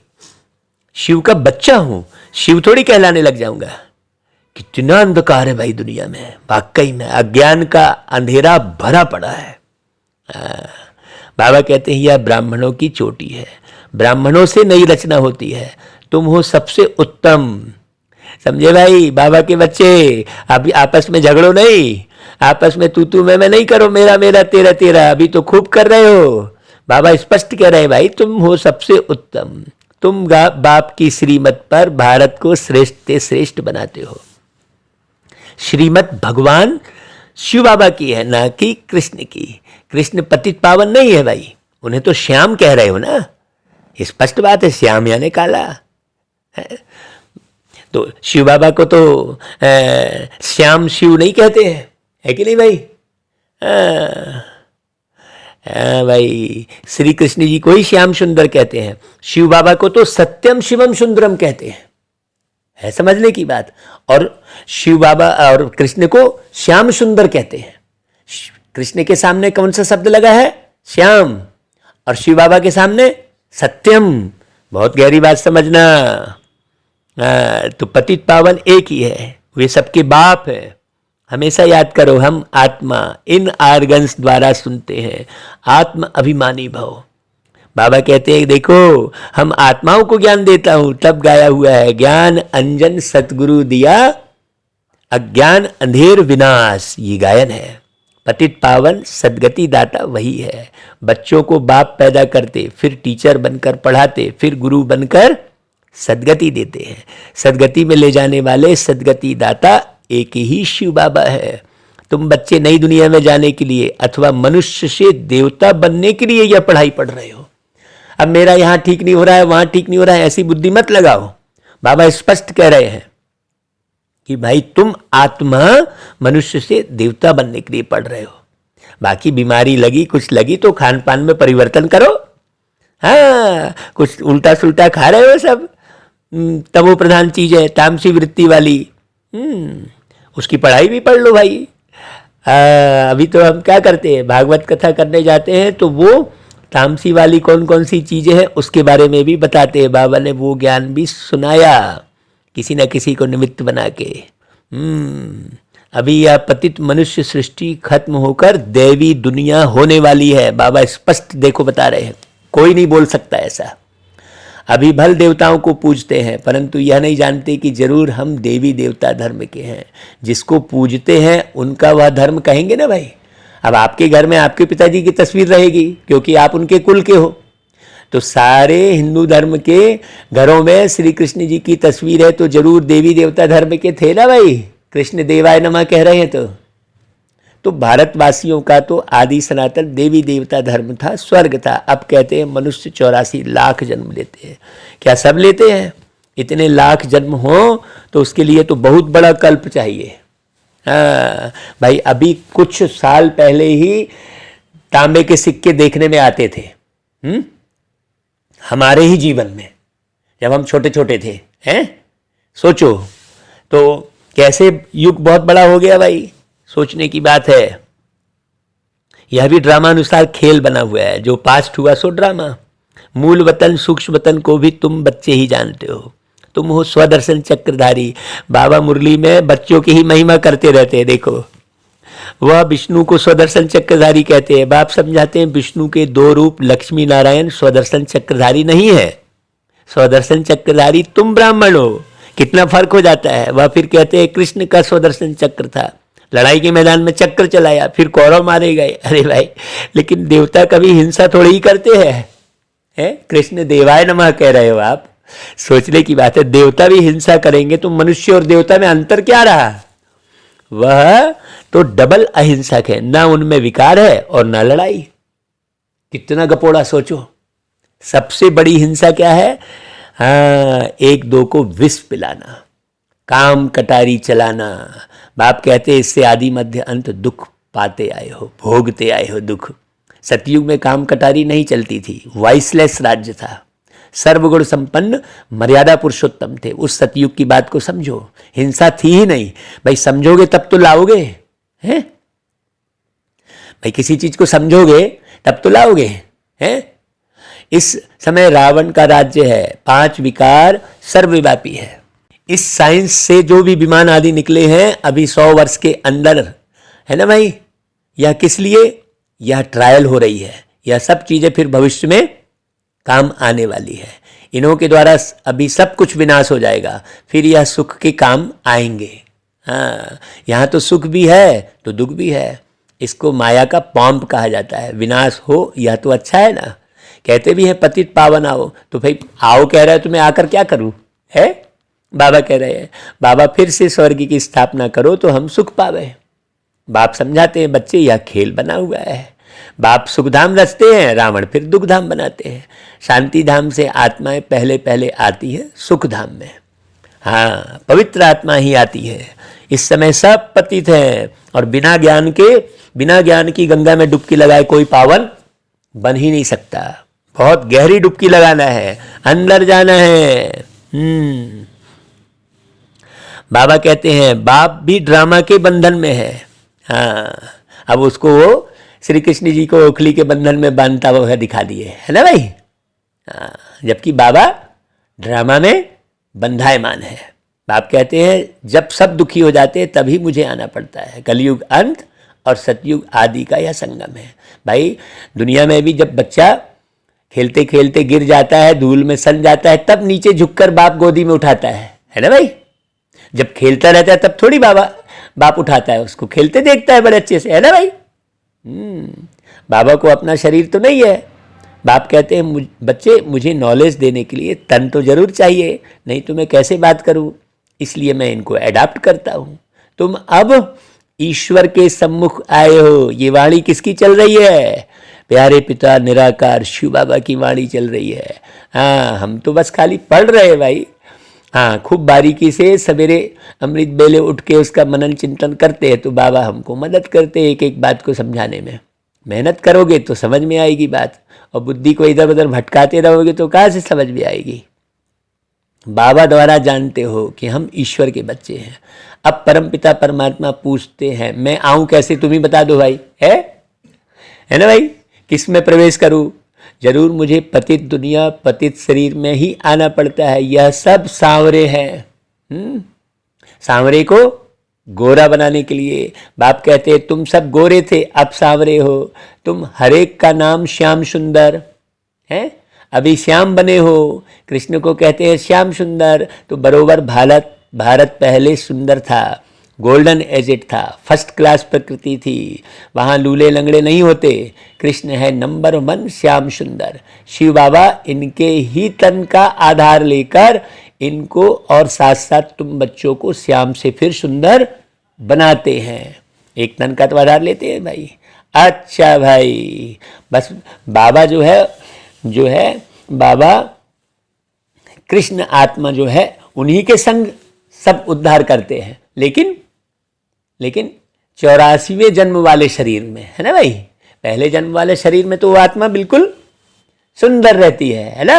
शिव का बच्चा हूं, शिव थोड़ी कहलाने लग जाऊंगा। कितना अंधकार है भाई दुनिया में, वाकई में अज्ञान का अंधेरा भरा पड़ा है। बाबा कहते हैं यह ब्राह्मणों की चोटी है, ब्राह्मणों से नई रचना होती है, तुम हो सबसे उत्तम। समझे भाई? बाबा के बच्चे अभी आपस में झगड़ो नहीं, आपस में तू मैं नहीं करो, मेरा मेरा तेरा तेरा, अभी तो खूब कर रहे हो। बाबा स्पष्ट कह रहे हैं भाई तुम हो सबसे उत्तम, तुम बाप की श्रीमत पर भारत को श्रेष्ठ से श्रेष्ठ बनाते हो। श्रीमत भगवान शिव बाबा की है, ना कि कृष्ण की। कृष्ण पतित पावन नहीं है भाई, उन्हें तो श्याम कह रहे हो ना, स्पष्ट बात है, श्याम यानी काला है। तो शिव बाबा को तो श्याम शिव नहीं कहते हैं, है कि नहीं भाई? भाई श्री कृष्ण जी को ही श्याम सुंदर कहते हैं, शिव बाबा को तो सत्यम शिवम सुंदरम कहते हैं, है समझने की बात। और शिव बाबा और कृष्ण को श्याम सुंदर कहते हैं। कृष्ण के सामने कौन सा शब्द लगा है? श्याम, और शिव बाबा के सामने सत्यम। बहुत गहरी बात समझना। तो पतित पावन एक ही है, वे सबके बाप है। हमेशा याद करो, हम आत्मा इन आर्गन्स द्वारा सुनते हैं। आत्म अभिमानी भव। बाबा कहते हैं देखो हम आत्माओं को ज्ञान देता हूं, तब गाया हुआ है ज्ञान अंजन सतगुरु दिया, अज्ञान अंधेर विनाश, ये गायन है। पतित पावन सदगति दाता वही है। बच्चों को बाप पैदा करते, फिर टीचर बनकर पढ़ाते, फिर गुरु बनकर सदगति देते हैं। सदगति में ले जाने वाले सदगति दाता एक ही शिव बाबा है। तुम बच्चे नई दुनिया में जाने के लिए अथवा मनुष्य से देवता बनने के लिए यह पढ़ाई पढ़ रहे हो। अब मेरा यहां ठीक नहीं हो रहा है, वहां ठीक नहीं हो रहा है, ऐसी बुद्धि मत लगाओ। बाबा स्पष्ट कह रहे हैं कि भाई तुम आत्मा मनुष्य से देवता बनने के लिए पढ़ रहे हो। बाकी बीमारी लगी, कुछ लगी तो खान पान में परिवर्तन करो। हाँ, कुछ उल्टा सुल्टा खा रहे हो सब, तमो प्रधान चीज है, तामसी वृत्ति वाली, उसकी पढ़ाई भी पढ़ लो भाई। अभी तो हम क्या करते हैं, भागवत कथा करने जाते हैं तो वो तामसी वाली कौन कौन सी चीजें हैं उसके बारे में भी बताते हैं। बाबा ने वो ज्ञान भी सुनाया किसी न किसी को निमित्त बना के। अभी यह पतित मनुष्य सृष्टि खत्म होकर देवी दुनिया होने वाली है। बाबा स्पष्ट देखो बता रहे हैं, कोई नहीं बोल सकता ऐसा। अभी भल देवताओं को पूजते हैं, परंतु यह नहीं जानते कि जरूर हम देवी देवता धर्म के हैं। जिसको पूजते हैं उनका वह धर्म कहेंगे ना भाई। अब आपके घर में आपके पिताजी की तस्वीर रहेगी क्योंकि आप उनके कुल के हो, तो सारे हिंदू धर्म के घरों में श्री कृष्ण जी की तस्वीर है तो जरूर देवी देवता धर्म के थे ना भाई। कृष्ण देवाय नमः कह रहे हैं तो भारतवासियों का तो आदि सनातन देवी देवता धर्म था, स्वर्ग था। अब कहते हैं मनुष्य 84 लाख जन्म लेते हैं। क्या सब लेते हैं? इतने लाख जन्म हो तो उसके लिए तो बहुत बड़ा कल्प चाहिए। हाँ भाई, अभी कुछ साल पहले ही तांबे के सिक्के देखने में आते थे हमारे ही जीवन में, जब हम छोटे छोटे थे। हैं, सोचो तो कैसे युग बहुत बड़ा हो गया भाई, सोचने की बात है। यह भी ड्रामा अनुसार खेल बना हुआ है, जो पास्ट हुआ सो ड्रामा। मूल वतन सूक्ष्म वतन को भी तुम बच्चे ही जानते हो। तुम हो स्वदर्शन चक्रधारी। बाबा मुरली में बच्चों की ही महिमा करते रहते हैं। देखो वह विष्णु को स्वदर्शन चक्रधारी कहते हैं। बाप समझाते हैं विष्णु के दो रूप लक्ष्मी नारायण स्वदर्शन चक्रधारी नहीं है। स्वदर्शन चक्रधारी तुम ब्राह्मण हो, कितना फर्क हो जाता है। वह फिर कहते हैं कृष्ण का स्वदर्शन चक्र था, लड़ाई के मैदान में चक्र चलाया, फिर कौरव मारे गए। अरे भाई, लेकिन देवता कभी हिंसा थोड़ी ही करते हैं। कृष्ण देवाय नमः कह रहे हो आप, सोचने की बात है। देवता भी हिंसा करेंगे तो मनुष्य और देवता में अंतर क्या रहा? वह तो डबल अहिंसक है, ना उनमें विकार है और ना लड़ाई। कितना गपोड़ा सोचो। सबसे बड़ी हिंसा क्या है? हाँ, एक दो को विष पिलाना। काम कटारी चलाना। बाप कहते इससे आदि मध्य अंत दुख पाते आए हो, भोगते आए हो दुख। सतयुग में काम कटारी नहीं चलती थी, वाइसलेस राज्य था, सर्वगुण संपन्न मर्यादा पुरुषोत्तम थे। उस सतयुग की बात को समझो, हिंसा थी ही नहीं। भाई समझोगे तब तो लाओगे, हैं? भाई किसी चीज को समझोगे तब तो लाओगे, हैं? इस समय रावण का राज्य है, 5 विकार सर्वव्यापी है। इस साइंस से जो भी विमान आदि निकले हैं अभी 100 वर्ष के अंदर, है ना भाई, यह किस लिए, यह ट्रायल हो रही है। यह सब चीजें फिर भविष्य में काम आने वाली है। इन्हों के द्वारा अभी सब कुछ विनाश हो जाएगा, फिर यह सुख के काम आएंगे। हाँ, यहाँ तो सुख भी है तो दुख भी है। इसको माया का पॉम्प कहा जाता है। विनाश हो यह तो अच्छा है ना। कहते भी हैं पतित पावन आओ, तो भाई आओ कह रहा है तो मैं आकर क्या करूं, है? बाबा कह रहे हैं बाबा फिर से स्वर्ग की स्थापना करो तो हम सुख पावे। बाप समझाते हैं बच्चे यह खेल बना हुआ है। बाप सुखधाम रचते हैं, रावण फिर दुखधाम बनाते हैं। शांति धाम से आत्माएं पहले पहले आती है सुख धाम में। हाँ, पवित्र आत्मा ही आती है। इस समय सब पतित हैं और बिना ज्ञान की गंगा में डुबकी लगाए कोई पावन बन ही नहीं सकता। बहुत गहरी डुबकी लगाना है, अंदर जाना है। बाबा कहते हैं बाप भी ड्रामा के बंधन में है। हाँ, अब उसको वो श्री कृष्ण जी को ओखली के बंधन में बांधता हुआ दिखा दिए, है ना भाई। हाँ, जबकि बाबा ड्रामा में बंधायमान है। बाप कहते हैं जब सब दुखी हो जाते हैं तभी मुझे आना पड़ता है। कलयुग अंत और सतयुग आदि का यह संगम है। भाई दुनिया में भी जब बच्चा खेलते खेलते गिर जाता है, धूल में सन जाता है, तब नीचे झुककर बाप गोदी में उठाता है ना भाई। जब खेलता रहता है तब थोड़ी बाप उठाता है उसको, खेलते देखता है बड़े अच्छे से, है ना भाई। बाबा को अपना शरीर तो नहीं है। बाप कहते हैं बच्चे मुझे नॉलेज देने के लिए तन तो जरूर चाहिए, नहीं तो मैं कैसे बात करूं, इसलिए मैं इनको अडॉप्ट करता हूं। तुम अब ईश्वर के सम्मुख आए हो। ये वाणी किसकी चल रही है? प्यारे पिता निराकार शिव बाबा की वाणी चल रही है। हाँ, हम तो बस खाली पढ़ रहे हैं भाई। हाँ, खूब बारीकी से सवेरे अमृत बेले उठ के उसका मनन चिंतन करते हैं तो बाबा हमको मदद करते हैं एक एक बात को समझाने में। मेहनत करोगे तो समझ में आएगी बात, और बुद्धि को इधर उधर भटकाते रहोगे तो कहाँ से समझ में आएगी। बाबा द्वारा जानते हो कि हम ईश्वर के बच्चे हैं। अब परमपिता परमात्मा पूछते हैं मैं आऊं कैसे, तुम ही बता दो भाई, है ना भाई। किस में प्रवेश करूं? जरूर मुझे पतित दुनिया पतित शरीर में ही आना पड़ता है। यह सब सांवरे हैं। सांवरे को गोरा बनाने के लिए बाप कहते हैं तुम सब गोरे थे अब सांवरे हो। तुम हरेक का नाम श्याम सुंदर है, अभी श्याम बने हो। कृष्ण को कहते हैं श्याम सुंदर। तो बरोबर भारत पहले सुंदर था, गोल्डन एजेड था, फर्स्ट क्लास प्रकृति थी, वहाँ लूले लंगड़े नहीं होते। कृष्ण है नंबर 1 श्याम सुंदर। शिव बाबा इनके ही तन का आधार लेकर इनको और साथ साथ तुम बच्चों को श्याम से फिर सुंदर बनाते हैं। एक तन का तो आधार लेते हैं भाई। अच्छा भाई, बस बाबा जो है बाबा कृष्ण आत्मा जो है उन्हीं के संग सब उद्धार करते हैं। लेकिन 84वें जन्म वाले शरीर में, है ना भाई। पहले जन्म वाले शरीर में तो वो आत्मा बिल्कुल सुंदर रहती है ना।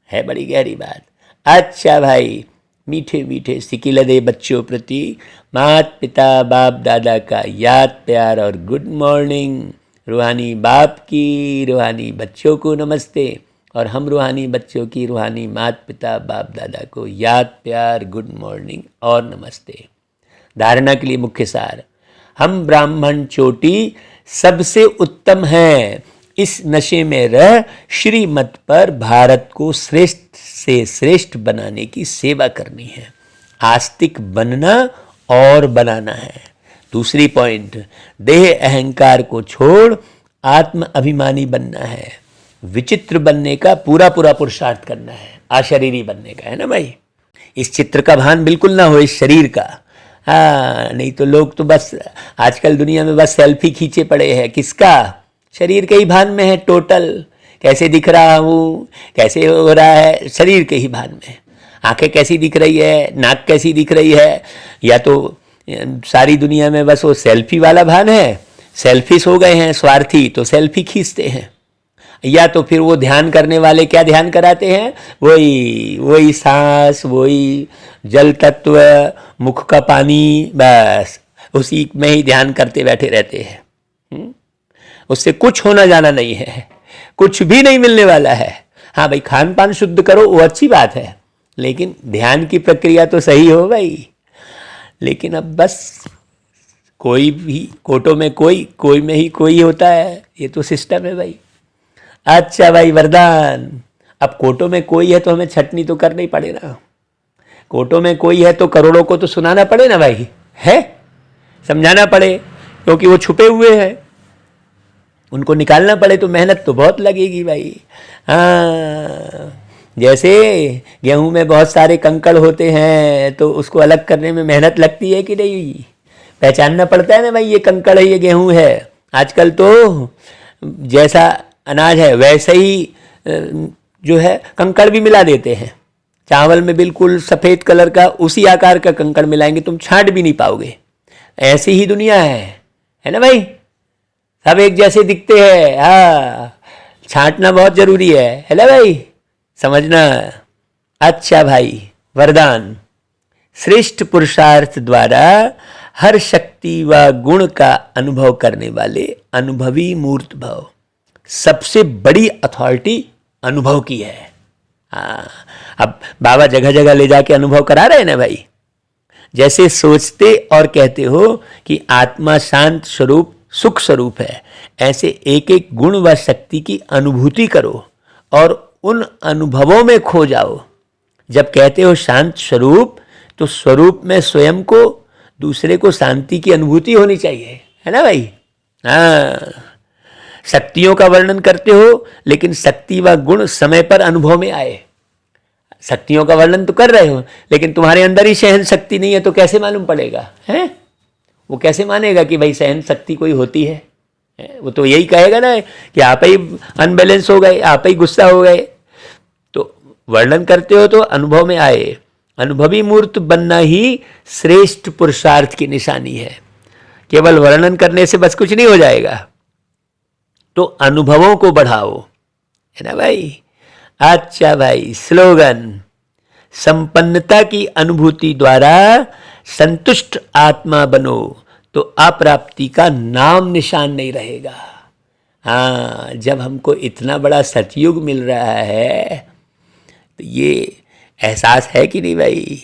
है बड़ी गहरी बात। अच्छा भाई, मीठे मीठे सिकिलदे बच्चों प्रति मात पिता बाप दादा का याद प्यार और गुड मॉर्निंग। रूहानी बाप की रूहानी बच्चों को नमस्ते, और हम रूहानी बच्चों की रूहानी मात पिता बाप दादा को याद प्यार गुड मॉर्निंग और नमस्ते। धारणा के लिए मुख्य सार, हम ब्राह्मण चोटी सबसे उत्तम हैं। इस नशे में रह श्रीमत पर भारत को श्रेष्ठ से श्रेष्ठ बनाने की सेवा करनी है। आस्तिक बनना और बनाना है। दूसरी पॉइंट, देह अहंकार को छोड़ आत्म अभिमानी बनना है। विचित्र बनने का पूरा पुरुषार्थ करना है, अशरीरी बनने का, है ना भाई। इस चित्र का भान बिल्कुल ना हो इस शरीर का। हाँ, नहीं तो लोग तो बस आजकल दुनिया में बस सेल्फी खींचे पड़े हैं। किसका? शरीर के ही भान में है टोटल। कैसे दिख रहा हूँ, कैसे हो रहा है, शरीर के ही भान में। आंखें कैसी दिख रही है, नाक कैसी दिख रही है, या तो सारी दुनिया में बस वो सेल्फी वाला भान है, सेल्फिश हो गए हैं, स्वार्थी, तो सेल्फी खींचते हैं, या तो फिर वो ध्यान करने वाले क्या ध्यान कराते हैं, वही सांस, वही जल तत्व, मुख का पानी, बस उसी में ही ध्यान करते बैठे रहते हैं। उससे कुछ होना जाना नहीं है, कुछ भी नहीं मिलने वाला है। हाँ भाई, खान पान शुद्ध करो, वो अच्छी बात है, लेकिन ध्यान की प्रक्रिया तो सही हो भाई। लेकिन अब बस कोई भी कोटों में कोई में ही कोई होता है, ये तो सिस्टम है भाई। अच्छा भाई वरदान, अब कोटों में कोई है तो हमें छटनी तो करना ही पड़े ना। कोटों में कोई है तो करोड़ों को तो सुनाना पड़े ना भाई, है समझाना पड़े, क्योंकि वो छुपे हुए हैं, उनको निकालना पड़े तो मेहनत तो बहुत लगेगी भाई। हाँ, जैसे गेहूं में बहुत सारे कंकड़ होते हैं तो उसको अलग करने में मेहनत लगती है कि नहीं, पहचानना पड़ता है ना भाई, ये कंकड़ है, ये गेहूं है। आजकल तो जैसा अनाज है वैसे ही जो है कंकड़ भी मिला देते हैं। चावल में बिल्कुल सफ़ेद कलर का उसी आकार का कंकड़ मिलाएंगे, तुम छांट भी नहीं पाओगे। ऐसी ही दुनिया है ना भाई, सब एक जैसे दिखते हैं। हाँ, छांटना बहुत जरूरी है ना भाई, समझना। अच्छा भाई वरदान, श्रेष्ठ पुरुषार्थ द्वारा हर शक्ति व गुण का अनुभव करने वाले अनुभवी मूर्त भव, सबसे बड़ी अथॉरिटी अनुभव की है। हाँ, अब बाबा जगह जगह ले जाके अनुभव करा रहे हैं ना भाई। जैसे सोचते और कहते हो कि आत्मा शांत स्वरूप सुख स्वरूप है, ऐसे एक एक गुण व शक्ति की अनुभूति करो और उन अनुभवों में खो जाओ। जब कहते हो शांत स्वरूप, तो स्वरूप में स्वयं को, दूसरे को शांति की अनुभूति होनी चाहिए, है ना भाई। हाँ, शक्तियों का वर्णन करते हो लेकिन शक्ति व गुण समय पर अनुभव में आए। शक्तियों का वर्णन तो कर रहे हो लेकिन तुम्हारे अंदर ही सहन शक्ति नहीं है, तो कैसे मालूम पड़ेगा, है वो कैसे मानेगा कि भाई सहन शक्ति कोई होती है? वो तो यही कहेगा ना कि आप ही अनबैलेंस हो गए, आप ही गुस्सा हो गए। तो वर्णन करते हो तो अनुभव में आए। अनुभवी मूर्त बनना ही श्रेष्ठ पुरुषार्थ की निशानी है। केवल वर्णन करने से बस कुछ नहीं हो जाएगा, तो अनुभवों को बढ़ाओ, है ना भाई। अच्छा भाई, स्लोगन, संपन्नता की अनुभूति द्वारा संतुष्ट आत्मा बनो तो अप्राप्ति का नाम निशान नहीं रहेगा। हाँ, जब हमको इतना बड़ा सतयुग मिल रहा है तो ये एहसास है कि नहीं भाई,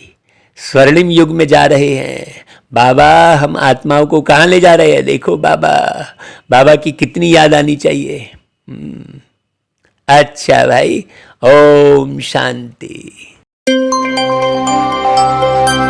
स्वर्णिम युग में जा रहे हैं। बाबा हम आत्माओं को कहाँ ले जा रहे हैं, देखो बाबा की कितनी याद आनी चाहिए। अच्छा भाई, ओम शांति।